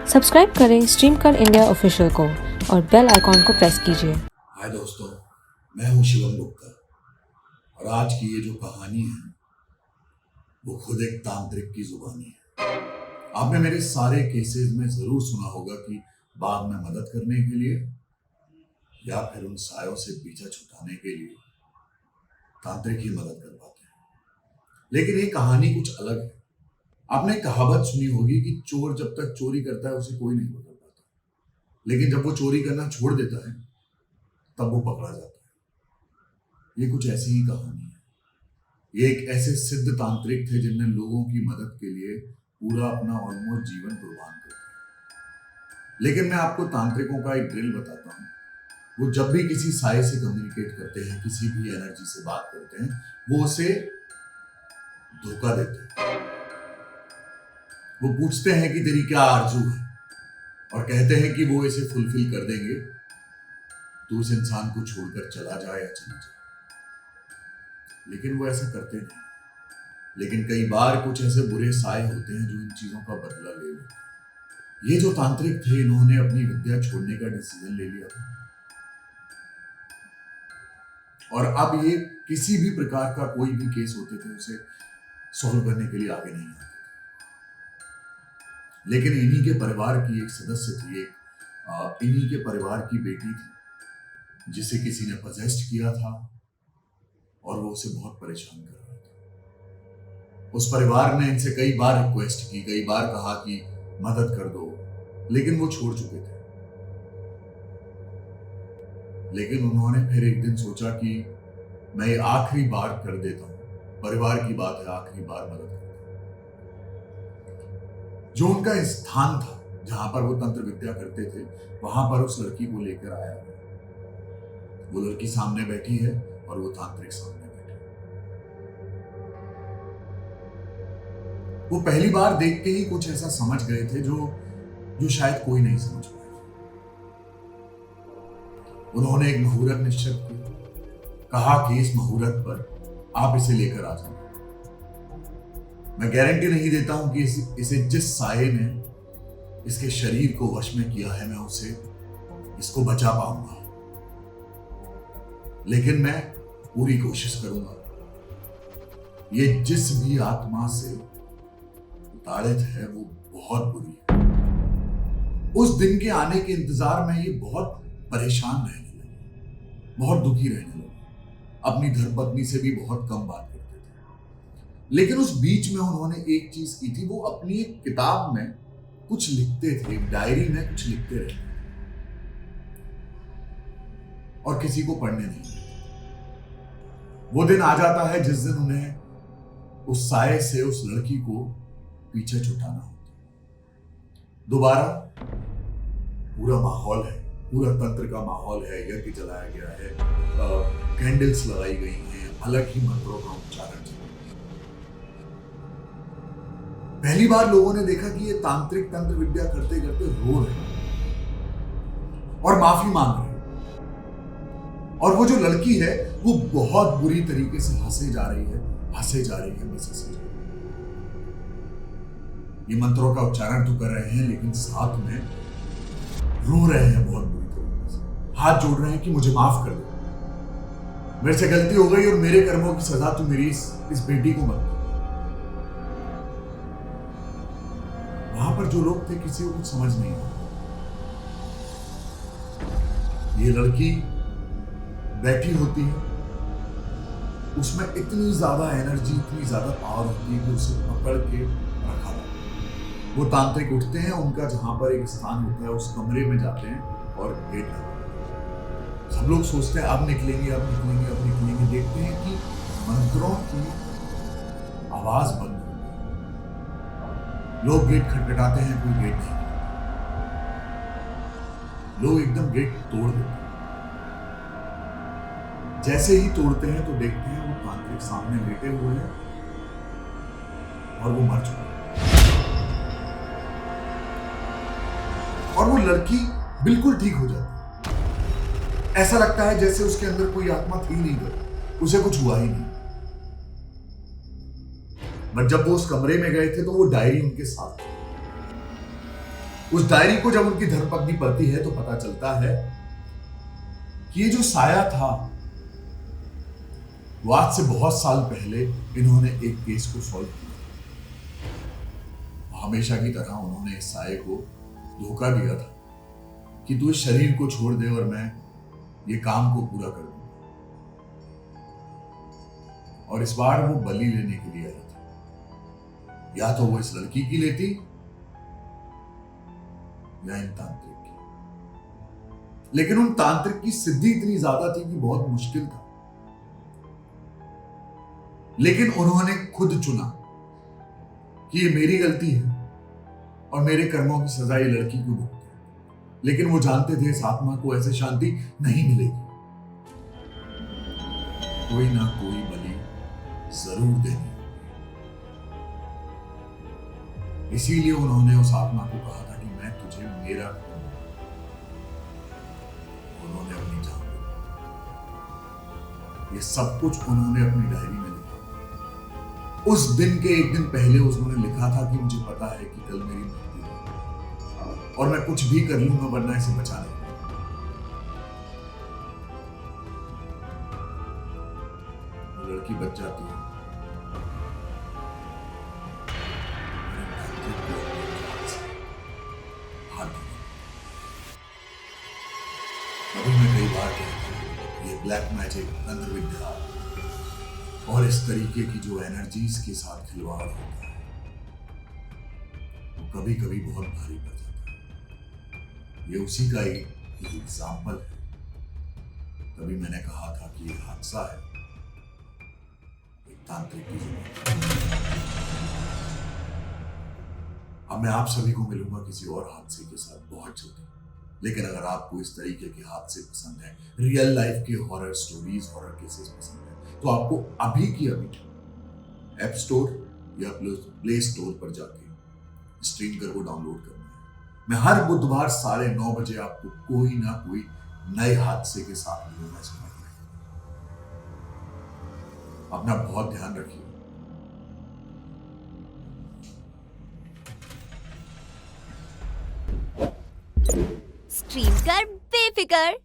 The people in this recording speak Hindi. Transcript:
सब्सक्राइब करें स्ट्रीम कर इंडिया ऑफिशियल को और बेल आइकॉन को प्रेस कीजिए। हाय दोस्तों, मैं हूं शिवम गुप्ता और आज की ये जो कहानी है वो खुद एक तांत्रिक की जुबानी है। आपने मेरे सारे केसेस में जरूर सुना होगा कि बाद में मदद करने के लिए या फिर उन सायों से पीछा छुड़ाने के लिए तांत्रिक ही मदद कर पाते हैं। लेकिन ये कहानी कुछ अलग है। आपने कहावत सुनी होगी कि चोर जब तक चोरी करता है उसे कोई नहीं पकड़ पाता, लेकिन जब वो चोरी करना छोड़ देता है तब वो पकड़ा जाता है। ये कुछ ऐसी ही कहानी है। ये एक ऐसे सिद्ध तांत्रिक थे जिनने लोगों की मदद के लिए पूरा अपना ऑलमोस्ट जीवन कुर्बान कर दिया। लेकिन मैं आपको तांत्रिकों का एक ड्रिल बताता हूँ। वो जब भी किसी साये से कम्युनिकेट करते हैं, किसी भी एनर्जी से बात करते हैं, वो उसे धोखा देते हैं। वो पूछते हैं कि तेरी क्या आरजू है और कहते हैं कि वो इसे फुलफिल कर देंगे तो उस इंसान को छोड़कर चला जाए या चली जाए। लेकिन वो ऐसा करते नहीं। लेकिन कई बार कुछ ऐसे बुरे साए होते हैं जो इन चीजों का बदला ले लेते हैं। ये जो तांत्रिक थे, इन्होंने अपनी विद्या छोड़ने का डिसीजन ले लिया था और अब ये किसी भी प्रकार का कोई भी केस होते थे उसे सॉल्व करने के लिए आगे नहीं आते थे। लेकिन इन्हीं के परिवार की एक सदस्य थी, इन्हीं के परिवार की बेटी थी जिसे किसी ने पजेस्ट किया था और वो उसे बहुत परेशान कर रहा था। उस परिवार ने इनसे कई बार रिक्वेस्ट की, कई बार कहा कि मदद कर दो, लेकिन वो छोड़ चुके थे। लेकिन उन्होंने फिर एक दिन सोचा कि मैं ये आखिरी बार कर देता हूं, परिवार की बात है, आखिरी बार मदद करता हूं। जो उनका स्थान था जहां पर वो तंत्र विद्या करते थे, वहां पर उस लड़की को लेकर आया। वो लड़की सामने बैठी है और वो तांत्रिक सामने बैठे। वो पहली बार देख के ही कुछ ऐसा समझ गए थे जो शायद कोई नहीं समझ पाया। उन्होंने एक मुहूर्त निश्चित किया, कहा कि इस मुहूर्त पर आप इसे लेकर आ जाओ। मैं गारंटी नहीं देता हूं कि इसे जिस साये ने इसके शरीर को वश में किया है, मैं उसे इसको बचा पाऊंगा, लेकिन मैं पूरी कोशिश करूंगा। ये जिस भी आत्मा से ताड़ित है वो बहुत बुरी है। उस दिन के आने के इंतजार में ये बहुत परेशान रहने लगे, बहुत दुखी रहने लगे, अपनी धर्मपत्नी से भी बहुत कम बात करते थे। लेकिन उस बीच में उन्होंने एक चीज की थी, वो अपनी एक किताब में कुछ लिखते थे, एक डायरी में कुछ लिखते रहते और किसी को पढ़ने नहीं देते। वो दिन आ जाता है जिस दिन उन्हें उस साये से उस लड़की को पीछे छुटाना होता। दोबारा पूरा माहौल है, पूरा तंत्र का माहौल है, यज्ञ जलाया गया है, कैंडल्स लगाई गई हैं, अलग ही मंत्रों का उच्चारण चल रहा है। पहली बार लोगों ने देखा कि ये तांत्रिक तंत्र विद्या करते करते रो रहे हैं और माफी मांग रहे हैं। और वो जो लड़की है वो बहुत बुरी तरीके से हंसे जा रही है, बस हंसे जा रही है। ये मंत्रों का उच्चारण तो कर रहे हैं लेकिन साथ में रो रहे हैं बहुत बुरी तरीके से, हाथ जोड़ रहे हैं कि मुझे माफ कर दो, मेरे से गलती हो गई और मेरे कर्मों की सजा तू मेरी इस बेटी को मत दे। वहां पर जो लोग थे किसी को कुछ समझ नहीं आया। ये लड़की बैठी होती है, उसमें इतनी ज्यादा एनर्जी, इतनी ज्यादा पावर होती है कि उसे पकड़ के रखा था। वो तांत्रिक उठते हैं, उनका जहां पर एक स्थान होता है उस कमरे में जाते हैं और गेट लगाते हैं। सब लोग सोचते हैं अब निकलेंगे, अब निकलेंगे, अब निकलेंगे। देखते हैं कि मंत्रों की आवाज बंद हो गई। लोग गेट खटखटाते हैं, कोई गेट नहीं खुलता। लोग एकदम गेट तोड़ देते हैं। जैसे ही तोड़ते हैं तो देखते हैं वो तांत्रिक सामने लेटे हुए हैं और वो मर चुका है। और वो लड़की बिल्कुल ठीक हो जाती है। ऐसा लगता है जैसे उसके अंदर कोई आत्मा थी नहीं, उसे कुछ हुआ ही नहीं। बट जब वो उस कमरे में गए थे तो वो डायरी उनके साथ थी। उस डायरी को जब उनकी धर्मपत्नी पढ़ती है तो पता चलता है कि ये जो साया था वो आज से बहुत साल पहले इन्होंने एक केस को सॉल्व किया। हमेशा की तरह उन्होंने इस साये को धोखा दिया था कि तू इस शरीर को छोड़ दे और मैं ये काम को पूरा कर दूंगा। और इस बार वो बलि लेने के लिए आई थी। या तो वो इस लड़की की लेती या इन तांत्रिक की। लेकिन उन तांत्रिक की सिद्धि इतनी ज्यादा थी कि बहुत मुश्किल था। लेकिन उन्होंने खुद चुना कि ये मेरी गलती है और मेरे कर्मों की सजा ये लड़की को भुगते। लेकिन वो जानते थे इस आत्मा को ऐसे शांति नहीं मिलेगी, कोई ना कोई बलि जरूर देनी। इसीलिए उन्होंने उस आत्मा को कहा था कि मैं तुझे मेरा करूंगा। उन्होंने अपनी जान दी। ये सब कुछ उन्होंने अपनी डायरी में लिखा। उस दिन के एक दिन पहले उन्होंने लिखा था कि मुझे पता है कि कल मेरी मृत्यु है और मैं कुछ भी कर लूंगा वरना इसे बचा नहीं। लड़की बच जाती है। अभी मैं कई बार कहता हूं ये ब्लैक मैजिक, अंधर विद्या और इस तरीके की जो एनर्जीज के साथ खिलवाड़ होता है वो कभी कभी बहुत भारी पड़ जाता है। ये उसी का एक एग्जाम्पल है। तभी मैंने कहा था कि ये हादसा है एक तांत्रिक की जिंदगी। अब मैं आप सभी को मिलूंगा किसी और हादसे के साथ बहुत जल्दी। लेकिन अगर आपको इस तरीके के हादसे पसंद है, रियल लाइफ के हॉरर स्टोरीज, हॉरर केसेस पसंद है, तो आपको अभी की अभी ऐप स्टोर या प्ले स्टोर पर जाके स्ट्रीम कर को डाउनलोड करना है। मैं हर बुधवार 9:30 बजे आपको कोई ना कोई नए हादसे के साथ मिलूंगा। अपना बहुत ध्यान रखिए। स्ट्रीम कर बेफिकर।